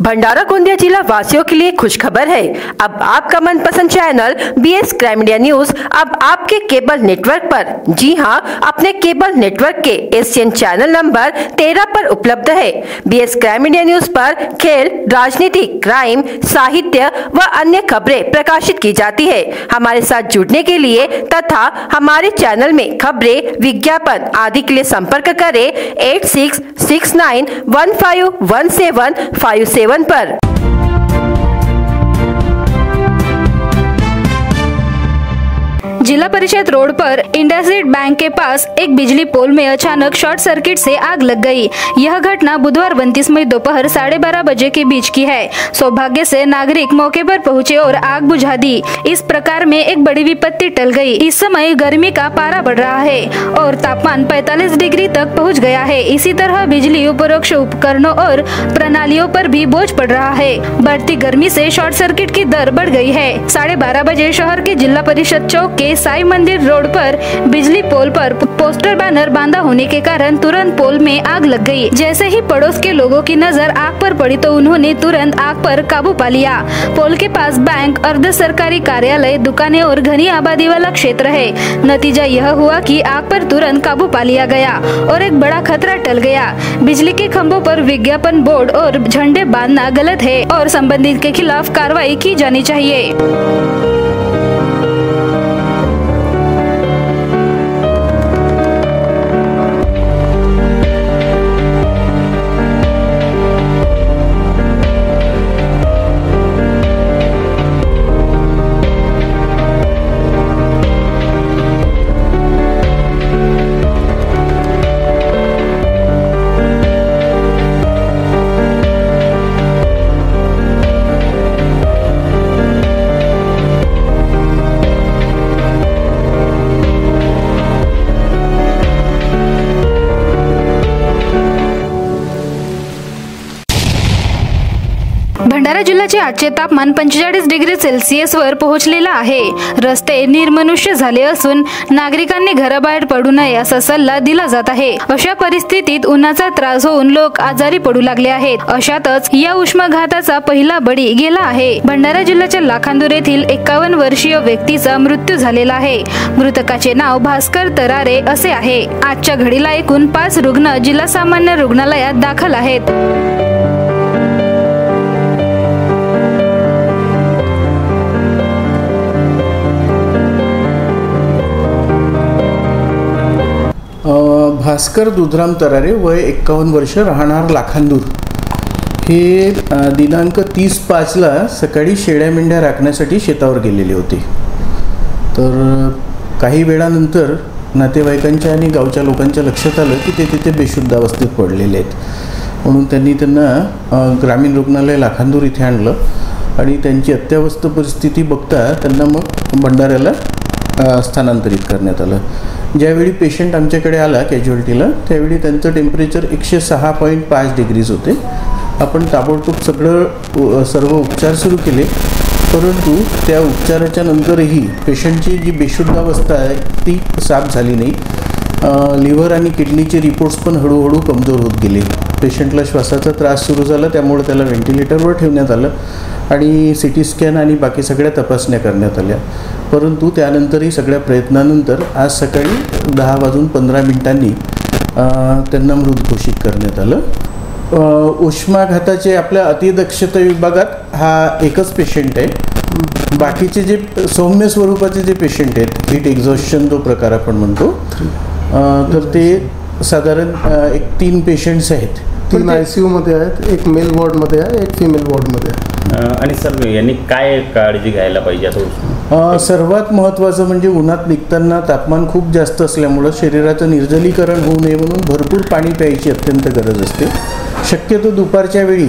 भंडारा गोंदिया जिला वासियों के लिए खुशखबर है। अब आपका मनपसंद channel BS crime media news अब आपके केबल नेटवर्क पर, जी हां, अपने केबल नेटवर्क के एशियन चैनल नंबर 13 पर उपलब्ध है। BS क्राइम मीडिया न्यूज पर खेल, राजनीति, क्राइम, साहित्य व अन्य खबरें प्रकाशित की जाती है। हमारे साथ जुड़ने के लिए तथा हमारे चैनल में खबरें, विज्ञापन आदि के लिए संपर्क करें 8669151757 पर। जिला परिषद रोड पर इंडसइंड बैंक के पास एक बिजली पोल में अचानक शॉर्ट सर्किट से आग लग गई। यह घटना बुधवार 29 मई दोपहर 12:30 बजे के बीच की है। सौभाग्य से नागरिक मौके पर पहुंचे और आग बुझा दी। इस प्रकार में एक बड़ी विपत्ति टल गई। इस समय गर्मी का पारा बढ़ रहा है और तापमान 45 डिग्री तक पहुँच गया है। इसी तरह बिजली उपरोक्त उपकरणों और प्रणालियों पर भी बोझ पड़ रहा है। बढ़ती गर्मी से शॉर्ट सर्किट की दर बढ़ गई है। 12:30 बजे शहर के जिला परिषद चौक के साई मंदिर रोड पर बिजली पोल पर पोस्टर बैनर बांधा होने के कारण तुरंत पोल में आग लग गई। जैसे ही पड़ोस के लोगों की नजर आग पर पड़ी तो उन्होंने तुरंत आग पर काबू पा लिया। पोल के पास बैंक, अर्ध सरकारी कार्यालय, दुकानें और घनी आबादी वाला क्षेत्र है। नतीजा यह हुआ कि आग पर तुरंत काबू पा लिया गया और एक बड़ा खतरा टल गया। बिजली के खंभों पर विज्ञापन बोर्ड और झंडे बांधना गलत है और संबंधित के खिलाफ कार्रवाई की जानी चाहिए। भंडारा जिल्ह्याचे आजचे तापमान 45 डिग्री सेल्सिअस वर पोहोचलेला आहे। रस्ते निर्मनुष्य झाले असून नागरिकांनी घराबाहेर पडू नये असा सल्ला दिला जात आहे। अशा परिस्थितीत उन्हाचा त्रास होऊन लोक आजारी पडू लागले आहेत। अशातच या उष्माघाताचा पहिला बळी गेला आहे। भंडारा जिल्ह्याच्या लाखांदूर येथील 51 वर्षीय व्यक्तीचा मृत्यू झालेला आहे। मृतकाचे नाव भास्कर तरारे असे आहे। आजच्या घडीला एकूण 5 रुग्ण जिल्हा सामान्य रुग्णालयात दाखल आहेत। भास्कर दुधराम तरारे, वय 51 वर्ष, राहणार लाखांदूर, हे दिनांक 30/5ला सकाळी शेळ्या मेंढ्या राखण्यासाठी शेतावर गेलेले होते। तर काही वेळानंतर नातेवाईकांच्या आणि गावच्या लोकांच्या लक्षात आलं की ते तिथे बेशुद्ध अवस्थेत पडलेले आहेत। म्हणून त्यांनी त्यांना ग्रामीण रुग्णालय लाखांदूर इथे आणलं आणि त्यांची अत्यावस्थ परिस्थिती बघता त्यांना मग भंडाऱ्याला स्थानांतरित करण्यात आलं। ज्यावेळी पेशंट आमच्याकडे आला कॅज्युअल्टीला, त्यावेळी त्यांचं टेम्परेचर 106.5 डिग्रीज होते। आपण ताबडतोब सर्व उपचार सुरू केले, परंतु त्या उपचाराच्या नंतरही पेशंटची जी बेशुद्ध अवस्था आहे ती साफ झाली नाही। लिव्हर आणि किडनीचे रिपोर्ट्स पण हळूहळू कमजोर होत गेले। पेशंटला श्वासाचा त्रास सुरू झाला, त्यामुळे त्याला व्हेंटिलेटरवर ठेवण्यात आलं आणि CT स्कॅन आणि बाकी सगळ्या तपासण्या करण्यात आल्या। परंतु त्यानंतरही सगळ्या प्रयत्नानंतर आज सकाळी 10:15 त्यांना मृत घोषित करण्यात आलं। उष्माघाताचे आपल्या अतिदक्षता विभागात हा एकच पेशंट आहे। बाकीचे जे सौम्य स्वरूपाचे जे पेशंट आहेत, हीट एक्झॉस्शन जो प्रकार आपण म्हणतो, तर ते साधारण 3 पेशंट्स आहेत। 3 ICU मध्ये आहेत, एक मेल वॉर्डमध्ये आहे, एक फिमेल वॉर्डमध्ये आहे। आणि सर यांनी काय काळजी घ्यायला पाहिजे आता? सर्वात महत्त्वाचं म्हणजे उन्हात निघताना तापमान खूप जास्त असल्यामुळं शरीराचं निर्जलीकरण होऊ नये म्हणून भरपूर पाणी प्यायची अत्यंत गरज असते। शक्यतो दुपारच्या वेळी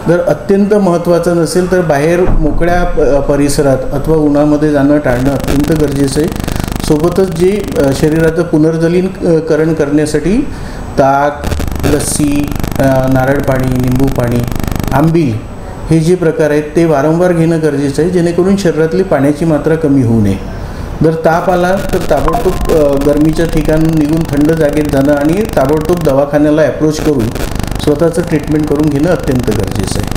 जर अत्यंत महत्त्वाचं नसेल तर बाहेर मोकळ्या परिसरात अथवा उन्हामध्ये जाणं टाळणं अत्यंत गरजेचं आहे। सोबतच जे शरीराचं पुनर्जलीकरण करण्यासाठी ताक, लस्सी, नारळ पाणी, निंबू पाणी, आंबील हे जे प्रकार आहेत ते वारंवार घेणं गरजेचं आहे, जेणेकरून शरीरातली पाण्याची मात्रा कमी होऊ नये। जर ताप आला तर ताबडतोब गरमीच्या ठिकाणी निघून थंड जागेत जाणं आणि ताबडतोब दवाखान्याला अप्रोच करून स्वतःचं ट्रीटमेंट करून घेणं अत्यंत गरजेचं आहे।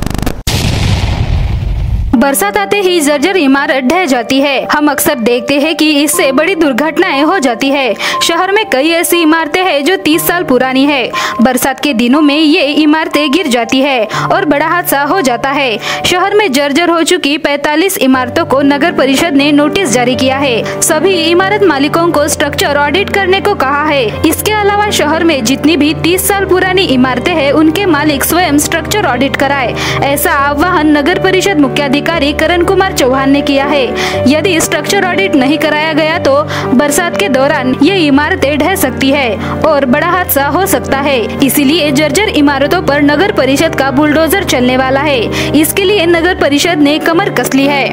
बरसात आते ही जर्जर इमारत ढह जाती है। हम अक्सर देखते हैं कि इससे बड़ी दुर्घटनाएं हो जाती है। शहर में कई ऐसी इमारतें हैं जो 30 साल पुरानी है। बरसात के दिनों में ये इमारतें गिर जाती है और बड़ा हादसा हो जाता है। शहर में जर्जर हो चुकी 45 इमारतों को नगर परिषद ने नोटिस जारी किया है। सभी इमारत मालिकों को स्ट्रक्चर ऑडिट करने को कहा है। इसके अलावा शहर में जितनी भी 30 साल पुरानी इमारतें हैं उनके मालिक स्वयं स्ट्रक्चर ऑडिट कराए। ऐसा आह्वान नगर परिषद मुख्याधिकारी करण कुमार चौहान ने किया है। यदि स्ट्रक्चर ऑडिट नहीं कराया गया तो बरसात के दौरान ये इमारतें ढह सकती है और बड़ा हादसा हो सकता है। इसीलिए जर्जर इमारतों पर नगर परिषद का बुलडोजर चलने वाला है। इसके लिए नगर परिषद ने कमर कस ली है।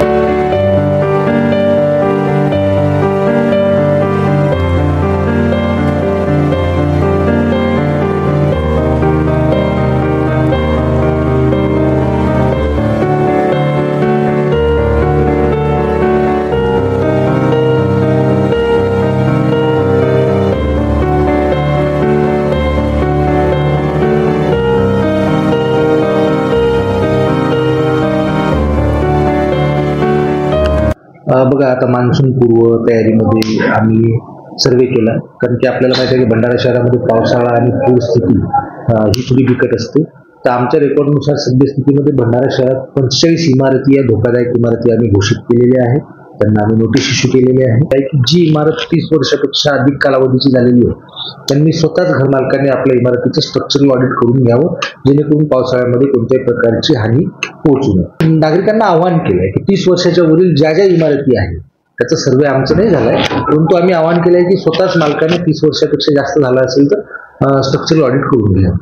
बघा, आता मान्सून पूर्व तयारीमध्ये आम्ही सर्वे केला, कारण की आपल्याला माहिती आहे की भंडारा शहरामध्ये पावसाळा आणि पूरस्थिती ही थोडी बिकट असते। तर आमच्या रेकॉर्डनुसार सद्यस्थितीमध्ये भंडारा शहरात 45 इमारती या धोकादायक इमारती आम्ही घोषित केलेल्या आहेत। त्यांना आम्ही नोटीस इश्यू केलेली आहे की जी इमारत 30 वर्षापेक्षा अधिक कालावधीची झालेली आहे त्यांनी स्वतःच घरमालकांनी आपल्या इमारतीचं स्ट्रक्चरल ऑडिट करून घ्यावं, जेणेकरून पावसाळ्यामध्ये कोणत्याही प्रकारची हानी पोहोचू नये। नागरिकांना आवाहन केलंय की 30 वर्षाच्या वरील ज्या ज्या इमारती आहेत त्याचा सर्वे आमचा नहीं झालाय, परंतु आम्ही आवाहन केलंय की स्वतःच मालकाने 30 वर्षापेक्षा जास्त झाला असेल तर स्ट्रक्चरल ऑडिट करून घ्या।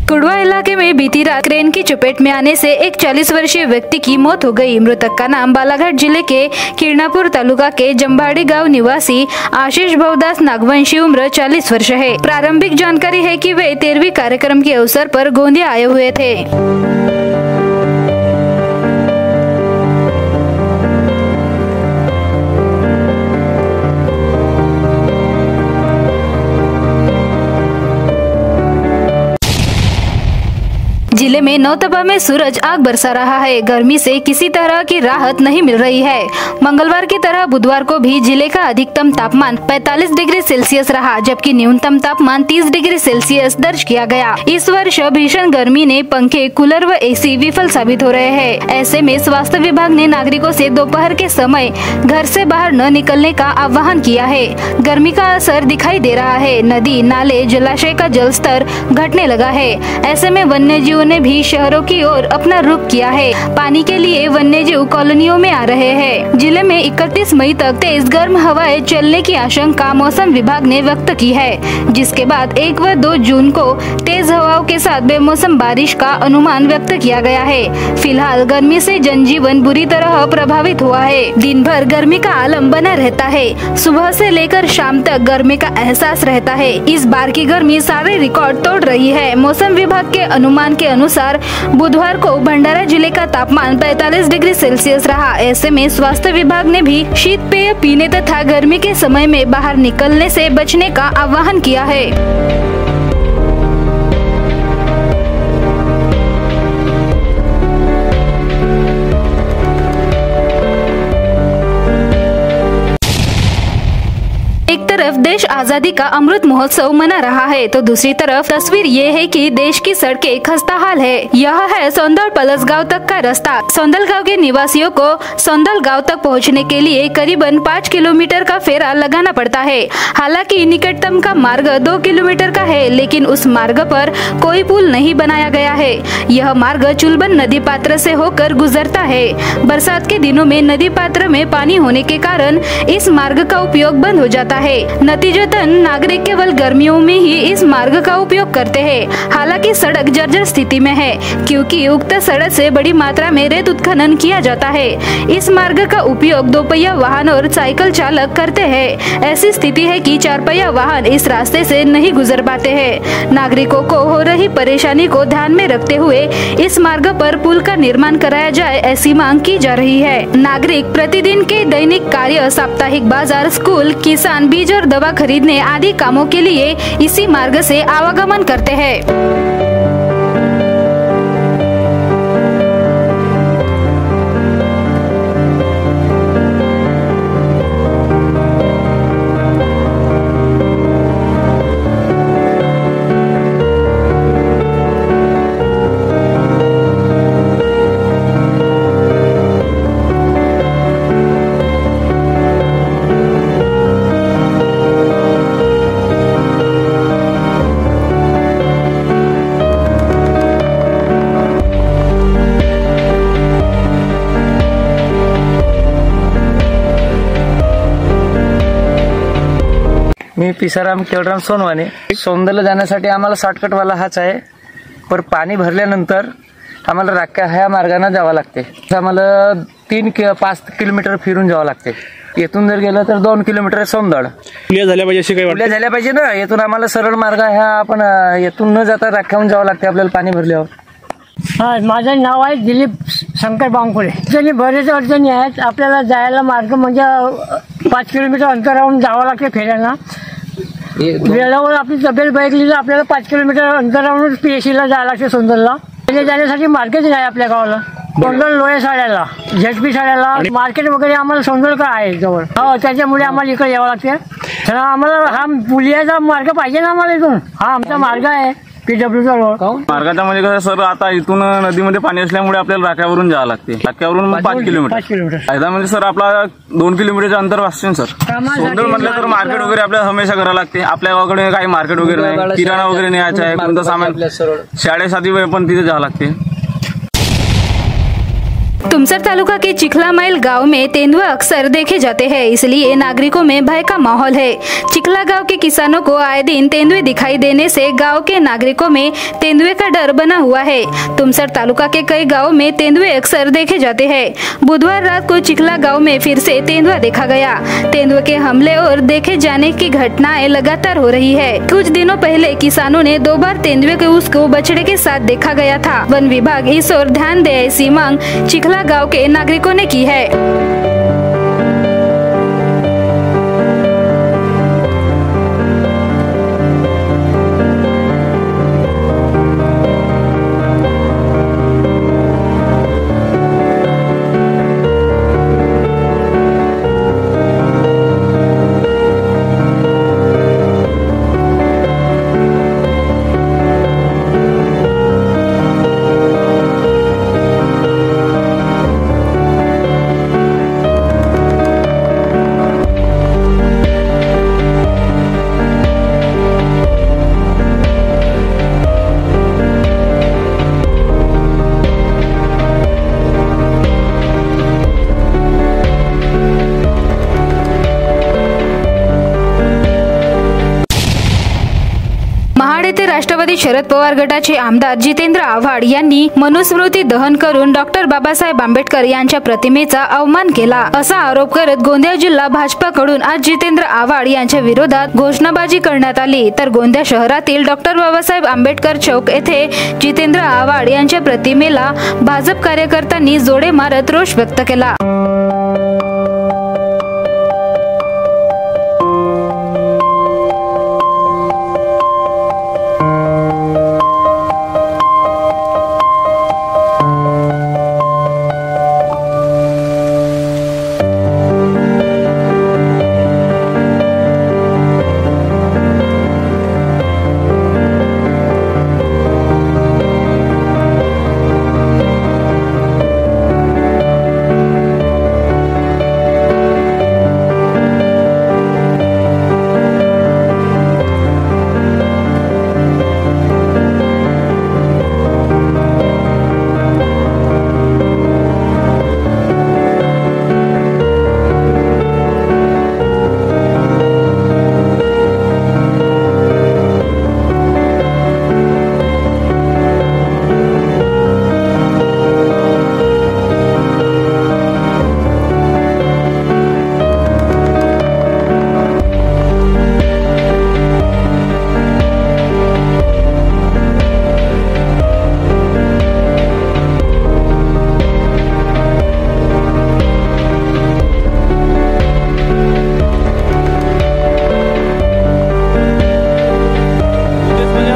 कुड़वा इलाके में बीती रात क्रेन की चपेट में आने से एक 40 वर्षीय व्यक्ति की मौत हो गई। मृतक का नाम बालाघाट जिले के किरणापुर तालुका के जंबाड़ी गांव निवासी आशीष भवदास नागवंशी उम्र 40 वर्ष है। प्रारंभिक जानकारी है कि वे 13वीं कार्यक्रम के अवसर पर गोंदिया आए हुए थे। जिले में नौतपा में सूरज आग बरसा रहा है। गर्मी से किसी तरह की राहत नहीं मिल रही है। मंगलवार की तरह बुधवार को भी जिले का अधिकतम तापमान 45 डिग्री सेल्सियस रहा, जबकि न्यूनतम तापमान 30 डिग्री सेल्सियस दर्ज किया गया। इस वर्ष भीषण गर्मी ने पंखे, कूलर व एसी विफल साबित हो रहे हैं। ऐसे में स्वास्थ्य विभाग ने नागरिकों से दोपहर के समय घर से बाहर न निकलने का आह्वान किया है। गर्मी का असर दिखाई दे रहा है। नदी, नाले, जलाशय का जल स्तर घटने लगा है। ऐसे में वन्यजीवों ने भी शहरों की ओर अपना रुख किया है। पानी के लिए वन्यजीव कॉलोनियों में आ रहे हैं। जिले में 31 मई तक तेज गर्म हवाएं चलने की आशंका मौसम विभाग ने व्यक्त की है, जिसके बाद 1 व 2 जून को तेज हवाओं के साथ बेमौसम बारिश का अनुमान व्यक्त किया गया है। फिलहाल गर्मी से जनजीवन बुरी तरह प्रभावित हुआ है। दिन भर गर्मी का आलम बना रहता है। सुबह से लेकर शाम तक गर्मी का एहसास रहता है। इस बार की गर्मी सारे रिकॉर्ड तोड़ रही है। मौसम विभाग के अनुमान के अनुसार बुधवार को भंडारा जिले का तापमान 45 डिग्री सेल्सियस रहा। ऐसे में स्वास्थ्य विभाग ने भी शीत पेय पीने तथा गर्मी के समय में बाहर निकलने से बचने का आह्वान किया है। एक तरफ देश आजादी का अमृत महोत्सव मना रहा है तो दूसरी तरफ तस्वीर ये है कि देश की सड़कें खस्ता हाल है। यह है सौंदल पलसगांव तक का रास्ता। सौंदल गांव के निवासियों को सौंदल गांव तक पहुंचने के लिए करीबन 5 किलोमीटर का फेरा लगाना पड़ता है। हालांकि निकटतम का मार्ग 2 किलोमीटर का है, लेकिन उस मार्ग पर कोई पुल नहीं बनाया गया है। यह मार्ग चुलबन नदी पात्र से होकर गुजरता है। बरसात के दिनों में नदी पात्र में पानी होने के कारण इस मार्ग का उपयोग बंद हो जाता है। नतीजतन नागरिक केवल गर्मियों में ही इस मार्ग का उपयोग करते हैं। हालांकि सड़क जर्जर स्थिति में है, क्योंकि उक्त सड़क से बड़ी मात्रा में रेत उत्खनन किया जाता है। इस मार्ग का उपयोग 2 पहिया वाहन और साइकिल चालक करते हैं। ऐसी स्थिति है कि 4 पहिया वाहन इस रास्ते से नहीं गुजर पाते हैं। नागरिकों को हो रही परेशानी को ध्यान में रखते हुए इस मार्ग पर पुल का निर्माण कराया जाए, ऐसी मांग की जा रही है। नागरिक प्रतिदिन के दैनिक कार्य, साप्ताहिक बाजार, स्कूल, किसान, बीज और दवा खरीदने आदि कामों के लिए इसी मार्ग से आवागमन करते हैं। मी पिसाराम केवळराम सोनवाने. सौंदर्याला जाण्यासाठी आम्हाला शॉर्टकटवाला हाच आहे, पण पाणी भरल्यानंतर आम्हाला राख्या ह्या मार्गाने जावं लागते. आम्हाला 5 किलोमीटर फिरून जावं लागते. येथून जर गेलं तर 2 किलोमीटर सौंदड. पुलिया झाल्या पाहिजे अशी काही पुलिया झाल्या पाहिजे ना. येथून आम्हाला सरळ मार्ग ह्या आपण येथून न जाता राख्याहून जावं लागते आपल्याला पाणी भरल्यावर. हा, माझं नाव आहे दिलीप शंकर बांकुळे. अडचणी बरेच अडचणी आहेत. आपल्याला जायला मार्ग म्हणजे 5 किलोमीटर अंतरावरून जावं लागते फेऱ्यांना. वेळावर आपली तब्येत बघितली तर आपल्याला 5 किलोमीटर अंतरावरून PSCला जायला लागते सौंदर्याला. पहिले जाण्यासाठी मार्केट नाही आपल्या गावाला. सौंदर्य लोहे साड्याला, झेडपी साड्याला मार्केट वगैरे आम्हाला सौंदर्य आहे जवळ. हो, त्याच्यामुळे आम्हाला इकडे यावं लागते. तर आम्हाला हा पुलियाचा मार्ग पाहिजे ना आम्हाला इथून. हा आमचा मार्ग आहे PWचा रोड. मार्गाच्या म्हणजे कसं सर, आता इथून नदीमध्ये पाणी असल्यामुळे आपल्याला राख्यावरून जावं लागते. राख्यावरून 5 किलोमीटर फायदा म्हणजे सर आपला 2 किलोमीटरचं अंतर वाचते सर. सौंदर्य म्हटलं तर मार्केट वगैरे आपल्याला हमेशा करावं लागते. आपल्या गावाकडे काही मार्केट वगैरे नाही, किराणा वगैरे न्यायचा आहे, कोणतं सामान शाळेसाठी पण तिथे जावं लागते. तुमसर तालुका के चिखला माइल गांव में तेंदुए अक्सर देखे जाते हैं, इसलिए नागरिकों में भय का माहौल है। चिखला गांव के किसानों को आए दिन तेंदुए दिखाई देने से गांव के नागरिकों में तेंदुए का डर बना हुआ है। तुमसर तालुका के कई गांव में तेंदुए अक्सर देखे जाते हैं। बुधवार रात को चिखला गांव में फिर से तेंदुआ देखा गया। तेंदुए के हमले और देखे जाने की घटनाएं लगातार हो रही है। कुछ दिनों पहले किसानों ने 2 बार तेंदुए के उसको बछड़े के साथ देखा गया था। वन विभाग इस ओर ध्यान दे, ऐसी मांग चिखला गांव के नागरिकों ने की है। महाड येथे राष्ट्रवादी शरद पवार गटाचे आमदार जितेंद्र आव्हाड यांनी मनुस्मृती दहन करून डॉक्टर बाबासाहेब आंबेडकर यांच्या प्रतिमेचा अवमान केला, असा आरोप करत गोंदिया जिल्हा भाजपाकडून आज जितेंद्र आव्हाड यांच्या विरोधात घोषणाबाजी करण्यात आली। तर गोंदिया शहरातील डॉक्टर बाबासाहेब आंबेडकर चौक येथे जितेंद्र आव्हाड यांच्या प्रतिमेला भाजप कार्यकर्त्यांनी जोडे मारत रोष व्यक्त केला।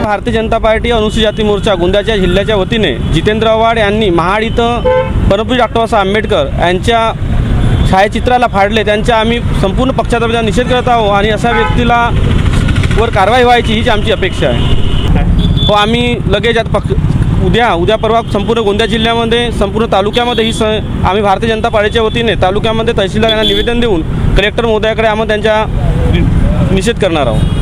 भारतीय जनता पार्टी अनुसूचित जाती मोर्चा गोंदिया जिल्ह्याच्या वतीने जितेंद्र आव्हाड यांनी महाड इथं परमपूज्य डॉक्टर बाबासाहेब आंबेडकर यांच्या छायाचित्राला फाडले, त्यांच्या आम्ही संपूर्ण पक्षाचा निषेध करत आहोत आणि अशा व्यक्तीला वर कारवाई व्हायची हीच आमची अपेक्षा आहे। आम्ही लगेच उद्या परवा संपूर्ण गोंदिया जिल्ह्यामध्ये संपूर्ण तालुक्यामध्ये आम्ही भारतीय जनता पार्टीच्या वतीने तालुक्यामध्ये तहसीलदार यांना निवेदन देऊन कलेक्टर महोदयाकडे आम्ही त्यांचा निषेध करणार आहोत।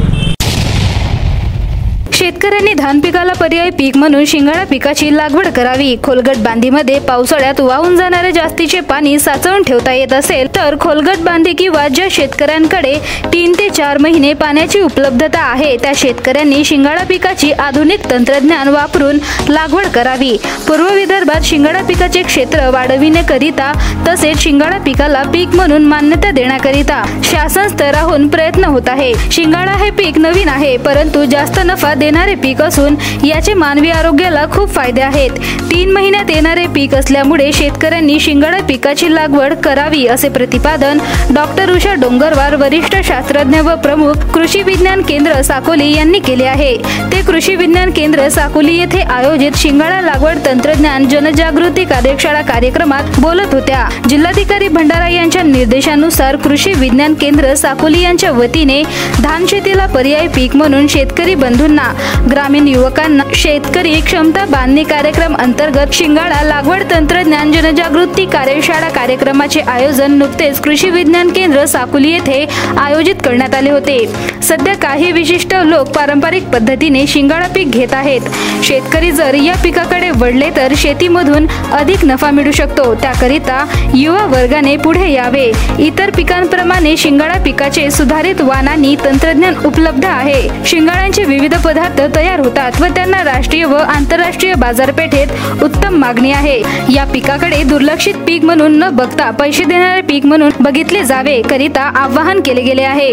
शेतकऱ्यांनी धान पिकाला पर्यायी पीक म्हणून शिंगाडा पिकाची लागवड करावी। खोलगट बांधीमध्ये पावसाळ्यात वाहून जाणारे जास्तीचे पाणी साचवून ठेवता येत असेल तर खोलगट बांधी किंवा ज्या शेतकऱ्यांकडे 3 ते 4 महिने पाण्याची उपलब्धता आहे त्या शेतकऱ्यांनी शिंगाडा पिकाची आधुनिक तंत्रज्ञान वापरून लागवड करावी। पूर्व विदर्भात शिंगाडा पिकाचे क्षेत्र वाढविण्याकरिता तसेच शिंगाडा पिकाला पीक म्हणून मान्यता देण्याकरिता शासन स्तरावरून प्रयत्न होत आहे। शिंगाडा हे पीक नवीन आहे परंतु जास्त नफा देणारे पीक असून याचे मानवी आरोग्याला खूप फायदे आहेत। 3 महिन्यात येणारे पीक असल्यामुळे शेतकऱ्यांनी शिंगाडा पिकाची लागवड करावी असे प्रतिपादन डॉक्टर उषा डोंगरवार वरिष्ठ शास्त्रज्ञ व प्रमुख कृषी विज्ञान केंद्र साकोली यांनी केले आहे। ते कृषी विज्ञान केंद्र साकोली येथे आयोजित शिंगाडा लागवड तंत्रज्ञान जनजागृती कार्यशाळा कार्यक्रमात बोलत होत्या। जिल्हाधिकारी भंडारा यांच्या निर्देशानुसार कृषी विज्ञान केंद्र साकोली यांच्या वतीने धान शेतीला पर्यायी पीक म्हणून शेतकरी बंधूंना ग्रामीण युवकांना शेतकरी क्षमता बांधणी कार्यक्रम अंतर्गत शिंगाडा लागवड तंत्रज्ञान जनजागृती कार्यशाळा कार्यक्रमाचे आयोजन नुकतेच कृषी विज्ञान केंद्र साकोली येथे आयोजित करण्यात आले होते। सध्या काही विशिष्ट लोक पारंपरिक पद्धतीने शिंगाडा पीक घेत आहेत। शेतकरी जर या पिकाकडे वळले तर शेतीमधून अधिक नफा मिळू शकतो। त्याकरिता युवा वर्गाने पुढे यावे। इतर पिकांप्रमाणे शिंगाडा पिकाचे सुधारित वाणानी तंत्रज्ञान उपलब्ध आहे। शिंगाड्यांचे विविध पदार्थ तयार होतात व त्यांना राष्ट्रीय व आंतरराष्ट्रीय बाजारपेठेत उत्तम मागणी आहे। या पिकाकडे दुर्लक्षित पीक म्हणून न बघता पैसे देणारे पीक म्हणून बघितले जावे करिता आवाहन केले गेले आहे।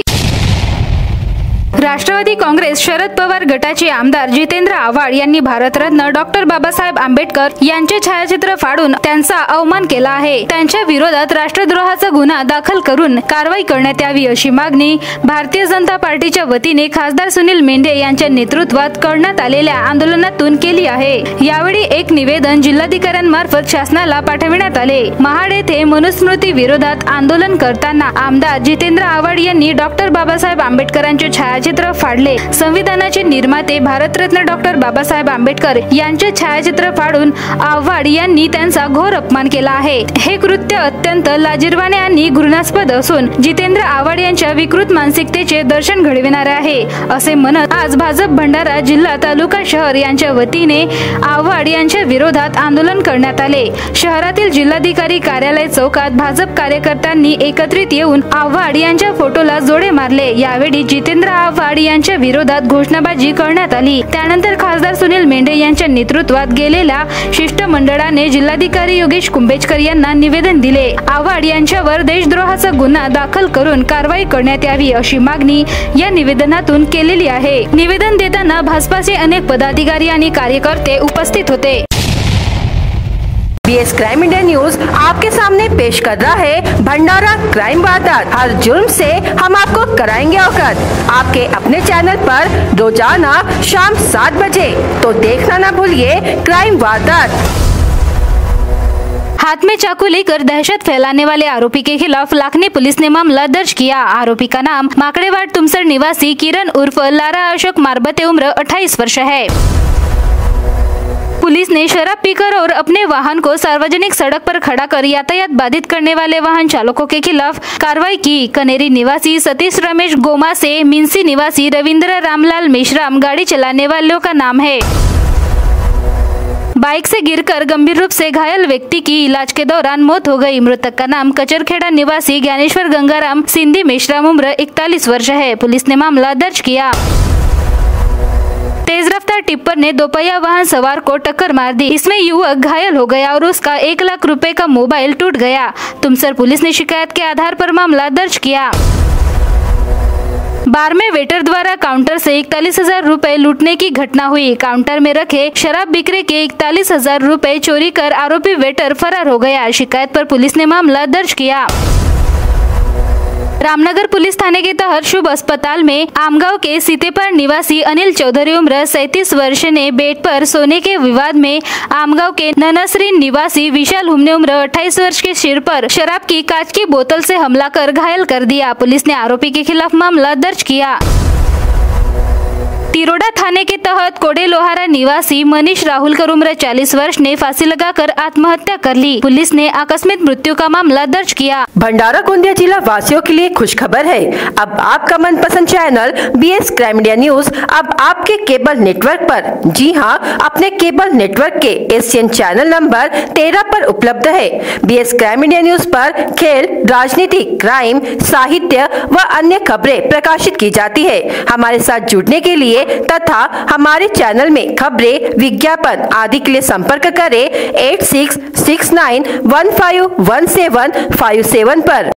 राष्ट्रवादी काँग्रेस शरद पवार गटाचे आमदार जितेंद्र आव्हाड यांनी भारतरत्न डॉक्टर बाबासाहेब आंबेडकर यांचे छायाचित्र फाडून त्यांचा अवमान केला आहे। त्यांच्या विरोधात राष्ट्रद्रोहाचा गुन्हा दाखल करून कारवाई करण्यात यावी अशी मागणी भारतीय जनता पार्टीच्या वतीने खासदार सुनील मेंढे यांच्या नेतृत्वात करण्यात आलेल्या आंदोलनातून केली आहे। यावेळी एक निवेदन जिल्हाधिकाऱ्यांमार्फत शासनाला पाठविण्यात आले। महाड येथे मनुस्मृती विरोधात आंदोलन करताना आमदार जितेंद्र आव्हाड यांनी डॉक्टर बाबासाहेब आंबेडकरांचे छायाचित्र फाडले। संविधानाचे निर्माते भारतरत्न डॉक्टर बाबासाहेब आंबेडकर यांचे छायाचित्र फाडून आव्हाड यांनी त्यांचा घोर अपमान केला आहे। हे कृत्य अत्यंत लाजिरवाणे आणि घृणास्पद असून जितेंद्र आव्हाड यांच्या विकृत मानसिकतेचे दर्शन घडविणारे आहे असे म्हणत आज भाजप भंडारा जिल्हा तालुका शहर यांच्या वतीने आव्हाड यांच्या विरोधात आंदोलन करण्यात आले। शहरातील जिल्हाधिकारी कार्यालय चौकात भाजप कार्यकर्त्यांनी एकत्रित येऊन आव्हाड यांच्या फोटोला जोडे मारले। यावेळी जितेंद्र आव्हाड यांच्या विरोधात घोषणाबाजी करण्यात आली। त्यानंतर खासदार सुनील मेंढे यांच्या नेतृत्वात गेलेल्या शिष्टमंडळाने जिल्हाधिकारी योगेश कुंभेजकर यांना निवेदन दिले। आव्हाड यांच्यावर देशद्रोहाचा गुन्हा दाखल करून कारवाई करण्यात यावी अशी मागणी या निवेदनातून केलेली आहे। निवेदन देताना भाजपाचे अनेक पदाधिकारी आणि कार्यकर्ते उपस्थित होते। BS क्राइम इंडिया न्यूज आपके सामने पेश कर रहा है भंडारा क्राइम वारदात। हर जुर्म से हम आपको कराएंगे अवगत। आपके अपने चैनल पर रोजाना शाम 7 बजे, तो देखना ना भूलिए क्राइम वारदात। हाथ में चाकू लेकर दहशत फैलाने वाले आरोपी के खिलाफ लाखनी पुलिस ने मामला दर्ज किया। आरोपी का नाम माकड़ेवाड़ तुमसर निवासी किरण उर्फ लारा अशोक मारबते, उम्र 28 वर्ष है। पुलिस ने शराब पीकर और अपने वाहन को सार्वजनिक सड़क पर खड़ा कर यातायात बाधित करने वाले वाहन चालकों के खिलाफ कार्रवाई की। कनेरी निवासी सतीश रमेश गोमा से मिंसी निवासी रविंद्र रामलाल मेश्राम गाड़ी चलाने वालों का नाम है। बाइक से गिरकर गंभीर रूप से घायल व्यक्ति की इलाज के दौरान मौत हो गई। मृतक का नाम कचरखेड़ा निवासी ज्ञानेश्वर गंगाराम सिंधी मेश्राम, उम्र 41 वर्ष है। पुलिस ने मामला दर्ज किया। तेज रफ्तार टिप्पर ने दोपहिया वाहन सवार को टक्कर मार दी। इसमें युवक घायल हो गया और उसका 1 लाख रुपए का मोबाइल टूट गया। तुमसर पुलिस ने शिकायत के आधार पर मामला दर्ज किया। बार में वेटर द्वारा काउंटर से 41,000 रुपए लूटने की घटना हुई। काउंटर में रखे शराब बिक्री के 41,000 रुपए चोरी कर आरोपी वेटर फरार हो गया। शिकायत पर पुलिस ने मामला दर्ज किया। रामनगर पुलिस थाने के तहत शुभ अस्पताल में आमगांव के सीतेपार निवासी अनिल चौधरी, उम्र 37 वर्ष ने बेड पर सोने के विवाद में आमगांव के ननसरी निवासी विशाल हुमने, उम्र 28 वर्ष के सिर पर शराब की कांच की बोतल से हमला कर घायल कर दिया। पुलिस ने आरोपी के खिलाफ मामला दर्ज किया। तिरोडा थाने के तहत कोडे लोहारा निवासी मनीष राहुल करुमरा 40 वर्ष ने फांसी लगाकर आत्महत्या कर ली। पुलिस ने आकस्मिक मृत्यु का मामला दर्ज किया। भंडारा गोंदिया जिला वासियों के लिए खुशखबर है। अब आपका मनपसंद channel BS crime India news अब आपके केबल नेटवर्क पर, जी हां, अपने केबल नेटवर्क के एशियन चैनल नंबर 13 पर उपलब्ध है। BS क्राइम इंडिया न्यूज पर खेल, राजनीति, क्राइम, साहित्य व अन्य खबरें प्रकाशित की जाती है। हमारे साथ जुड़ने के लिए तथा हमारे चैनल में खबरें, विज्ञापन आदि के लिए संपर्क करें 8669151757 पर।